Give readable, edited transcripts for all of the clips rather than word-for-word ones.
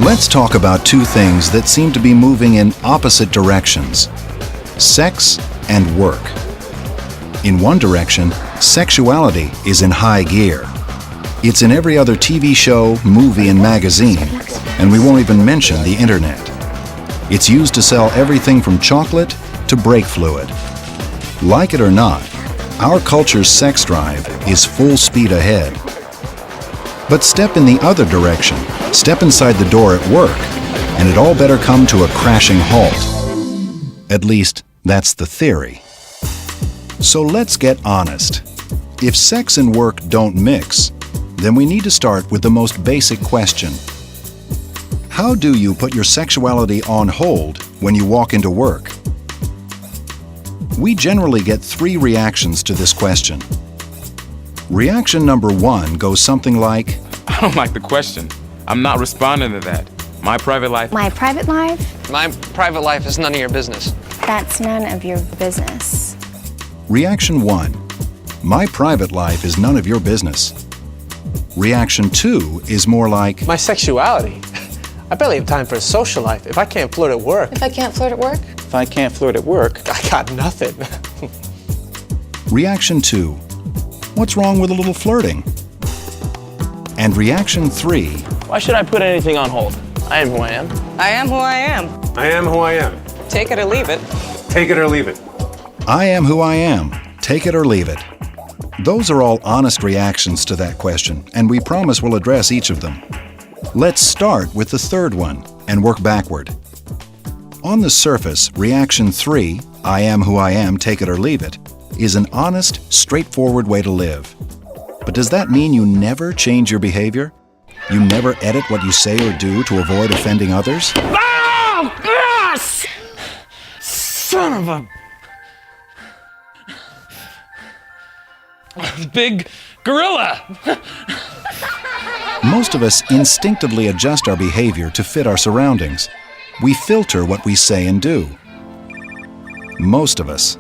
Let's talk about two things that seem to be moving in opposite directions: sex and work. In one direction, sexuality is in high gear. It's in every other TV show, movie, and magazine, and we won't even mention the internet. It's used to sell everything from chocolate to brake fluid. Like it or not, our culture's sex drive is full speed ahead. But step in the other direction, step inside the door at work, and it all better come to a crashing halt. At least, that's the theory. So let's get honest. If sex and work don't mix, then we need to start with the most basic question. How do you put your sexuality on hold when you walk into work? We generally get three reactions to this question. Reaction number one goes something like, I don't like the question. I'm not responding to that. My private life. My private life? My private life is none of your business. That's none of your business. Reaction one, my private life is none of your business. Reaction two is more like, My sexuality? I barely have time for a social life if I can't flirt at work. If I can't flirt at work? If I can't flirt at work, I got nothing. Reaction two, what's wrong with a little flirting? And reaction three, why should I put anything on hold? I am who I am. I am who I am. I am who I am. Take it or leave it. Take it or leave it. I am who I am. Take it or leave it. Those are all honest reactions to that question, and we promise we'll address each of them. Let's start with the third one and work backward. On the surface, reaction 3, I am who I am, take it or leave it, is an honest, straightforward way to live. But does that mean you never change your behavior? You never edit what you say or do to avoid offending others? Oh, yes! Son of a... big gorilla! Most of us instinctively adjust our behavior to fit our surroundings. We filter what we say and do. Most of us.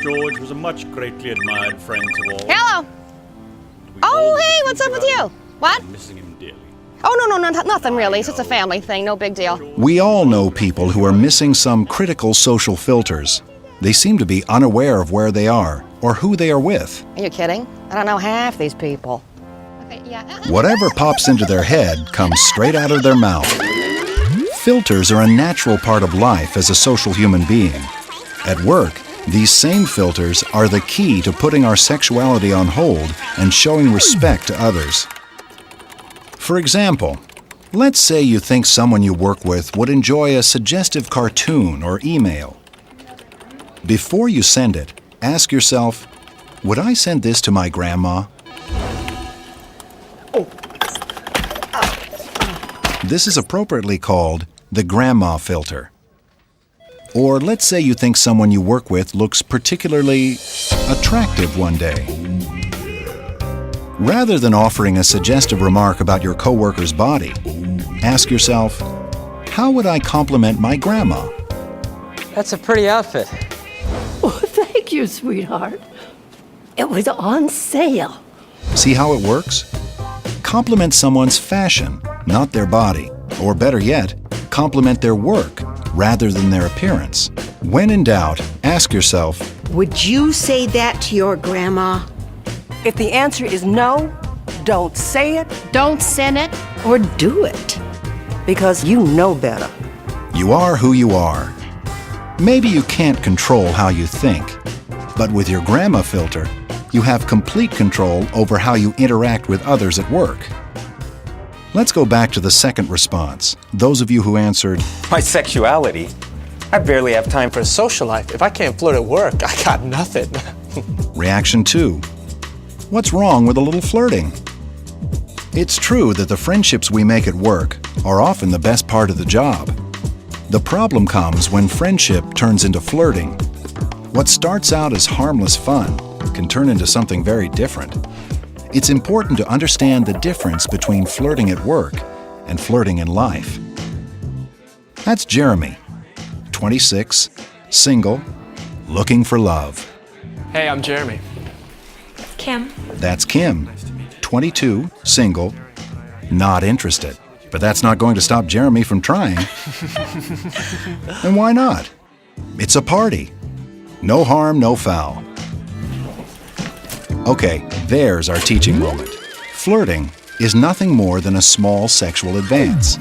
George was a much greatly admired friend to all. Hello. Oh, hey, what's up with you? What? Missing him dearly. Oh, no, nothing really. It's just a family thing. No big deal. We all know people who are missing some critical social filters. They seem to be unaware of where they are or who they are with. Are you kidding? I don't know half these people. Okay, yeah. Whatever pops into their head comes straight out of their mouth. Filters are a natural part of life as a social human being. At work, these same filters are the key to putting our sexuality on hold and showing respect to others. For example, let's say you think someone you work with would enjoy a suggestive cartoon or email. Before you send it, ask yourself, would I send this to my grandma? This is appropriately called the grandma filter. Or let's say you think someone you work with looks particularly attractive one day. Rather than offering a suggestive remark about your coworker's body, ask yourself, how would I compliment my grandma? That's a pretty outfit. Oh, thank you, sweetheart. It was on sale. See how it works? Compliment someone's fashion, not their body. Or better yet, compliment their work rather than their appearance. When in doubt, ask yourself, would you say that to your grandma? If the answer is no, don't say it. Don't send it. Or do it. Because you know better. you are who you are. Maybe you can't control how you think, but with your grandma filter, you have complete control over how you interact with others at work. Let's go back to the second response. Those of you who answered, My sexuality? I barely have time for For a social life, if I can't flirt at work, I got nothing. Reaction 2. What's wrong with a little flirting? It's true that the friendships we make at work are often the best part of the job. The problem comes when friendship turns into flirting. What starts out as harmless fun can turn into something very different. It's important to understand the difference between flirting at work and flirting in life. That's Jeremy, 26, single, looking for love. Hey, I'm Jeremy. Kim. That's Kim, 22, single, not interested. But that's not going to stop Jeremy from trying. And why not? It's a party. No harm, no foul. Okay, there's our teaching moment. Flirting is nothing more than a small sexual advance.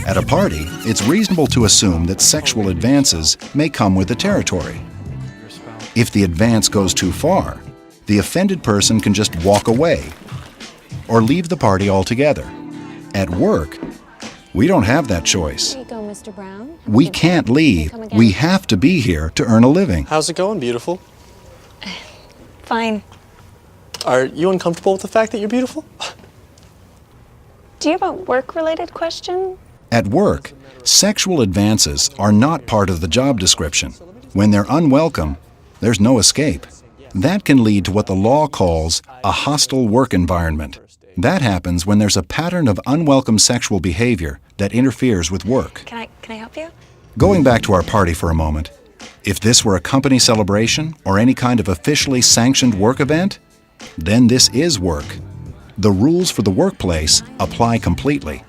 At a party, it's reasonable to assume that sexual advances may come with the territory. If the advance goes too far, the offended person can just walk away or leave the party altogether. At work, we don't have that choice. There you go, Mr. Brown. We can't leave. We have to be here to earn a living. How's it going, beautiful? Fine. Are you uncomfortable with the fact that you're beautiful? Do you have a work-related question? At work, sexual advances are not part of the job description. When they're unwelcome, there's no escape. That can lead to what the law calls a hostile work environment. That happens when there's a pattern of unwelcome sexual behavior that interferes with work. Can I help you? Going back to our party for a moment, if this were a company celebration or any kind of officially sanctioned work event, then this is work. The rules for the workplace apply completely.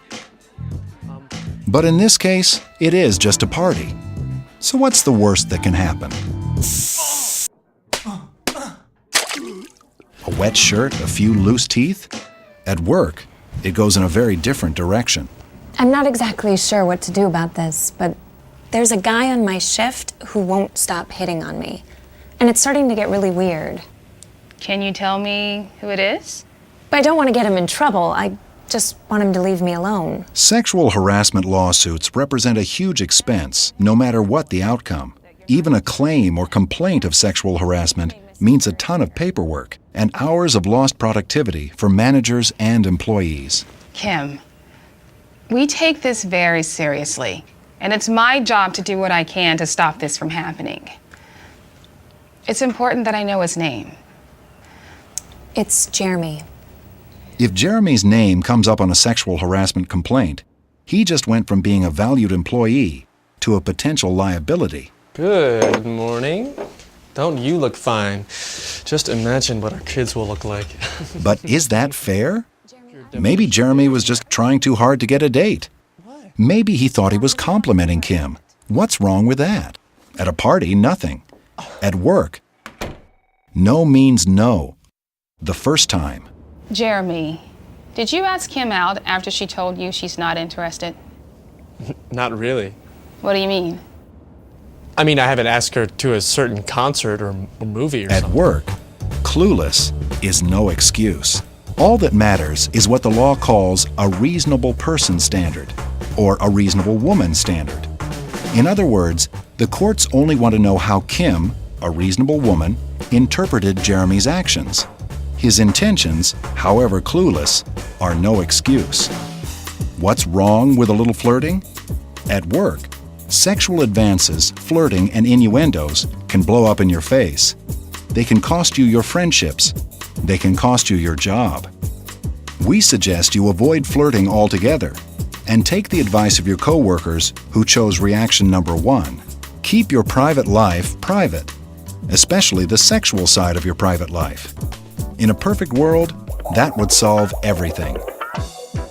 But in this case, it is just a party. So what's the worst that can happen? A wet shirt, a few loose teeth? At work, it goes in a very different direction. I'm not exactly sure what to do about this, but there's a guy on my shift who won't stop hitting on me. And it's starting to get really weird. Can you tell me who it is? But I don't want to get him in trouble. I just want him to leave me alone. Sexual harassment lawsuits represent a huge expense, no matter what the outcome. Even a claim or complaint of sexual harassment means a ton of paperwork and hours of lost productivity for managers and employees. Kim, we take this very seriously, and it's my job to do what I can to stop this from happening. It's important that I know his name. It's Jeremy. If Jeremy's name comes up on a sexual harassment complaint, he just went from being a valued employee to a potential liability. Good morning. Don't you look fine? Just imagine what our kids will look like. But is that fair? Maybe Jeremy was just trying too hard to get a date. Maybe he thought he was complimenting Kim. What's wrong with that? At a party, nothing. At work, no means no. The first time. Jeremy, did you ask Kim out after she told you she's not interested? Not really. What do you mean? I mean, I haven't asked her to a certain concert or movie or something. At work, clueless is no excuse. All that matters is what the law calls a reasonable person standard, or a reasonable woman standard. In other words, the courts only want to know how Kim, a reasonable woman, interpreted Jeremy's actions. His intentions, however clueless, are no excuse. What's wrong with a little flirting? At work, sexual advances, flirting, and innuendos can blow up in your face. They can cost you your friendships. They can cost you your job. We suggest you avoid flirting altogether and take the advice of your coworkers who chose reaction number 1. Keep your private life private, especially the sexual side of your private life. In a perfect world, that would solve everything.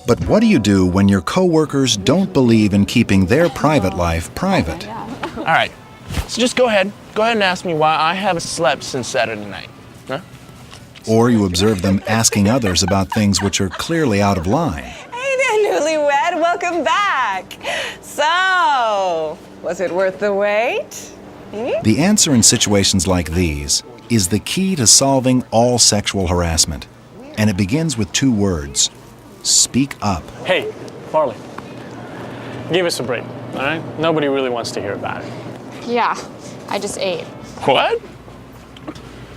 But what do you do when your coworkers don't believe in keeping their private life private? All right, so just go ahead and ask me why I haven't slept since Saturday night. Huh? Or you observe them asking others about things which are clearly out of line. Hey there, newlywed, welcome back. So, was it worth the wait? The answer in situations like these is the key to solving all sexual harassment. And it begins with 2 words. Speak up. Hey, Farley, give us a break, all right? Nobody really wants to hear about it. Yeah, I just ate. What?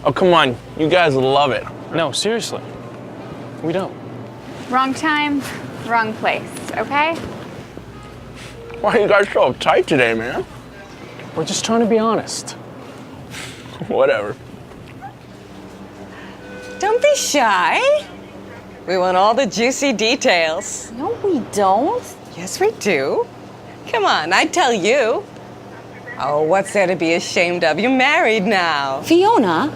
Oh, come on. You guys love it. No, seriously. We don't. Wrong time, wrong place, okay? Why are you guys so uptight today, man? We're just trying to be honest. Whatever. Don't be shy. We want all the juicy details. No, we don't. Yes, we do. Come on, I tell you. Oh, what's there to be ashamed of? You're married now. Fiona,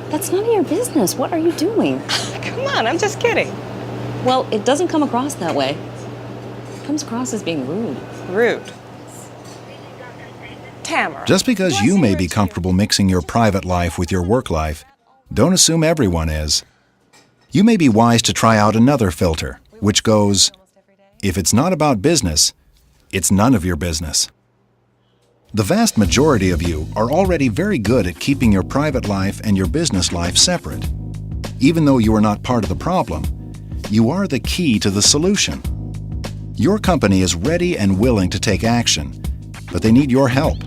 that's none of your business. What are you doing? Come on, I'm just kidding. Well, it doesn't come across that way. Comes across as being rude. Rude. Tamara. Just because you may be comfortable mixing your private life with your work life, don't assume everyone is. You may be wise to try out another filter, which goes, if it's not about business, it's none of your business. The vast majority of you are already very good at keeping your private life and your business life separate. Even though you are not part of the problem, you are the key to the solution. Your company is ready and willing to take action, but they need your help.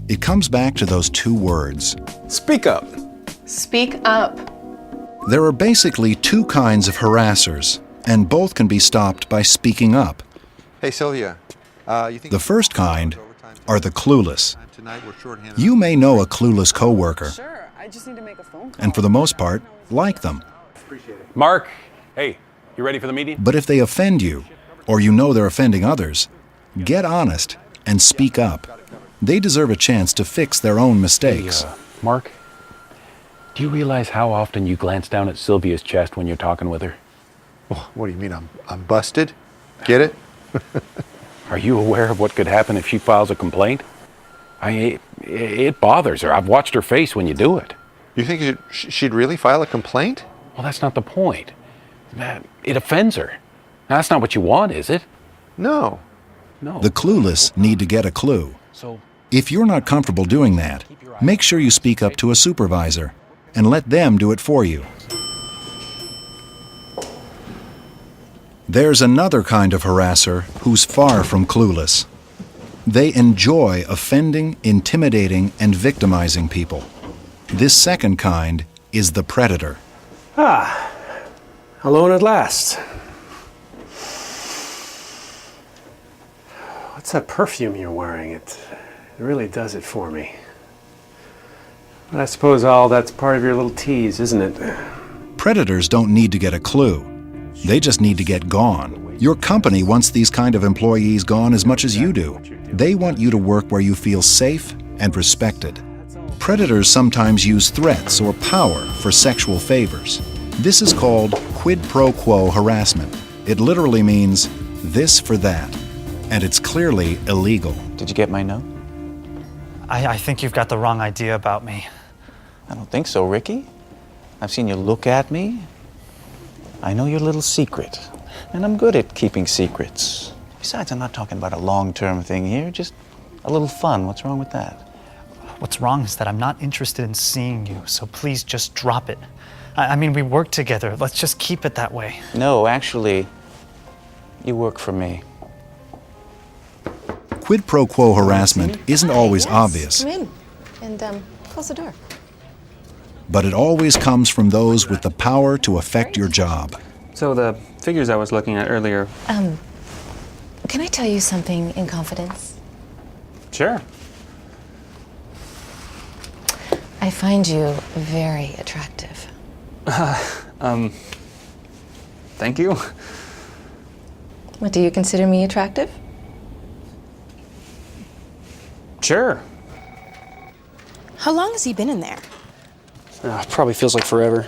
It comes back to those two words. Speak up. Speak up. There are basically two kinds of harassers, and both can be stopped by speaking up. Hey, Sylvia. The first kind are the clueless. You may know a clueless coworker, and for the most part, like them. Mark, hey, you ready for the meeting? But if they offend you, or you know they're offending others, get honest and speak up. They deserve a chance to fix their own mistakes. Hey, Mark, do you realize how often you glance down at Sylvia's chest when you're talking with her? What do you mean? I'm busted? Get it? Are you aware of what could happen if she files a complaint? It bothers her. I've watched her face when you do it. You think she'd really file a complaint? Well, that's not the point. It offends her. That's not what you want, is it? No. The clueless need to get a clue. If you're not comfortable doing that, make sure you speak up to a supervisor and let them do it for you. There's another kind of harasser who's far from clueless. They enjoy offending, intimidating, and victimizing people. This second kind is the predator. Ah, alone at last. What's that perfume you're wearing? It really does it for me. But I suppose all that's part of your little tease, isn't it? Predators don't need to get a clue. They just need to get gone. Your company wants these kind of employees gone as much as you do. They want you to work where you feel safe and respected. Predators sometimes use threats or power for sexual favors. This is called quid pro quo harassment. It literally means this for that, and it's clearly illegal. Did you get my note? I think you've got the wrong idea about me. I don't think so, Ricky. I've seen you look at me. I know your little secret, and I'm good at keeping secrets. Besides, I'm not talking about a long-term thing here, just a little fun. What's wrong with that? What's wrong is that I'm not interested in seeing you, so please just drop it. I mean, we work together. Let's just keep it that way. No, actually, you work for me. Quid pro quo harassment isn't always obvious, Come in and close the door. but it always comes from those with the power to affect your job. So the figures I was looking at earlier. Can I tell you something in confidence? Sure. I find you very attractive. Thank you. What, do you consider me attractive? Sure. How long has he been in there? Probably feels like forever.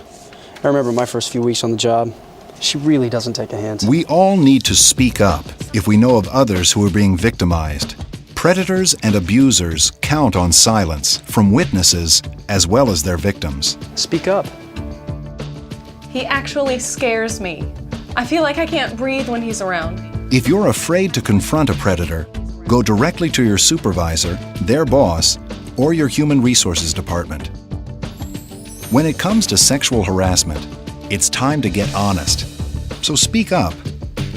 I remember my first few weeks on the job. She really doesn't take a hint. We all need to speak up if we know of others who are being victimized. Predators and abusers count on silence from witnesses as well as their victims. Speak up. He actually scares me. I feel like I can't breathe when he's around. If you're afraid to confront a predator, go directly to your supervisor, their boss, or your human resources department. When it comes to sexual harassment, it's time to get honest. So speak up.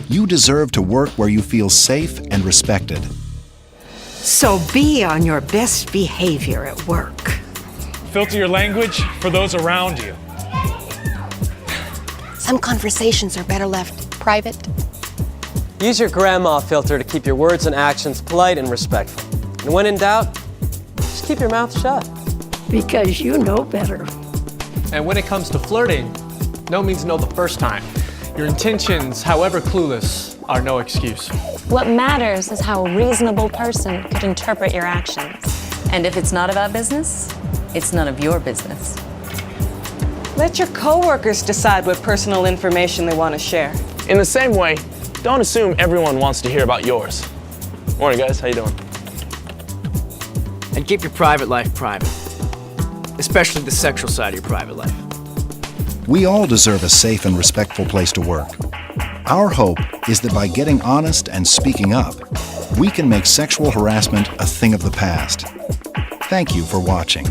You deserve to work where you feel safe and respected. So be on your best behavior at work. Filter your language for those around you. Some conversations are better left private. Use your grandma filter to keep your words and actions polite and respectful. And when in doubt, just keep your mouth shut. Because you know better. And when it comes to flirting, no means no the first time. Your intentions, however clueless, are no excuse. What matters is how a reasonable person could interpret your actions. And if it's not about business, it's none of your business. Let your coworkers decide what personal information they want to share. In the same way, don't assume everyone wants to hear about yours. Morning, guys. How you doing? And keep your private life private, especially the sexual side of your private life. We all deserve a safe and respectful place to work. Our hope is that by getting honest and speaking up, we can make sexual harassment a thing of the past. Thank you for watching.